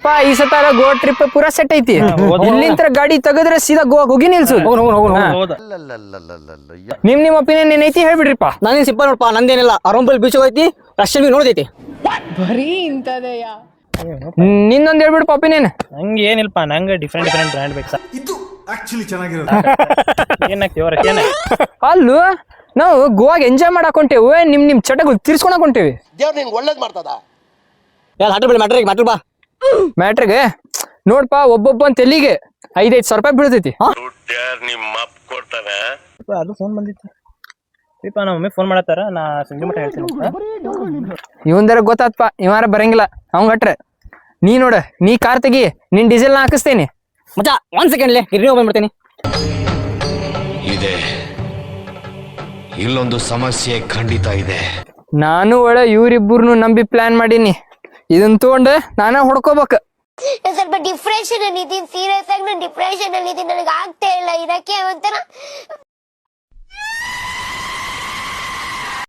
ನೋಡಪ್ಪ ಈ ಸತಾರ ಗೋವಾ ಟ್ರಿಪ್ ಪೂರಾ ಸೆಟ್ ಐತಿ ಇಲ್ಲಿಂತ್ರ ಗಾಡಿ ತೆಗದ್ರೆ ಸೀದಾ ಗೋವಾಕ್ ಹೋಗಿ ನಿಲ್ಸೋದು ನಿಮ್ ಒಪಿನಿಯನ್ ಏನೈತಿ ಹೇಳ್ಬಿಡ್ರಿಪ್ಪ. ನಾನೇನ್ ಸಿಂಪಲ್ ನೋಡಪ್ಪ, ನಂದೇನಿಲ್ಲ. ಅರಂಬಲ್ ಬೀಚ್ ಹೋಗೈತಿ, ರಷ್ಯನ್ ಬಿ ನೋಡೈತಿ. ಬರೀ ಇಂತದೆಯಾ? ನಿಂದೊಂದ್ ಹೇಳ್ಬಿಡಪ್ಪ ಒಪಿನಿಯನ್. ನಂಗೆ ಏನಿಲ್ಪ, ನಂಗೆ ಡಿಫ್ರೆಂಟ್ ಬ್ರ್ಯಾಂಡ್ ಬೇಕು. ಇದು ಆಕ್ಚುಲಿ ಚೆನ್ನಾಗಿರೋದು. ಅಲ್ಲೂ ನಾವು ಗೋವಾಗ ಎಂಜಾಯ್ ಮಾಡಕ್ ಹೊಂಟೇವು, ನಿಮ್ ಚಟಗಳು ತೀರ್ಸ್ಕೊಳಕ್ ಹೊಂಟೇವಿ. ದೇವ್ರ ನಿಂಗೆ ಒಳ್ಳೇದ್ ಮಾಡ್ತದ. ಮ್ಯಾಟ್ರಿಗೆ ಬಾ ಮ್ಯಾಟ್ರಿಗೆ ನೋಡ್ಪ ಒಬ್ಬೊಬ್ಬ ತೆಲಿಗೆ 5,000 ರೂಪಾಯಿ ಬೀಳ್ತೈತಿ. ಅದು ಫೋನ್ ಬಂದಿತ್ತು. ನಮ್ಮ ಮಮ್ಮಿ ಫೋನ್ ಮಾಡತ್ತಾರ, ನಾ ಸಂಜೆ ಮಟ್ಟ ಹೇಳ್ತೀನಿ. ಇವಂದರ ಗೊತ್ತಾತ್ಪ, ಇವಾರ ಬರಂಗಿಲ್ಲ ಅವಂಗ ಹಟ್ರೆ. ನೀ ನೋಡ, ನೀ ಕಾರ್ ತೆಗಿ, ನಿನ್ ಡೀಸೆಲ್ ನ ಹಾಕಿಸ್ತೇನೆ. ಮಚ್ಚ 1 ಸೆಕೆಂಡ್ ಗಿರ್ನಿ ಬಂದ್ಬಿಡ್ತೇನೆ. ಇದೆ, ಇಲ್ಲೊಂದು ಸಮಸ್ಯೆ ಖಂಡಿತ ಇದೆ. ನಾನು ಒಳ್ಳೆ ಇವ್ರಿಬ್ಬರನ್ನು ನಂಬಿ ಪ್ಲಾನ್ ಮಾಡೀನಿ. ಇದನ್ ತಗೊಂಡು ನಾನ ಹೊಡ್ಕೋಬೇಕು. ಸ್ವಲ್ಪ ಡಿಪ್ರೆಷನ್ ಅಲ್ಲಿ ಇದೀನಿ, ಸೀರಿಯಸ್ ಆಗಿ ನಾನು ಡಿಪ್ರೆಷನ್ ಅಲ್ಲಿ ಇದೀನಿ. ನನಗೆ ಆಗ್ತಾ ಇಲ್ಲ ಇರಕ್ಕೆ ಒಂಥರ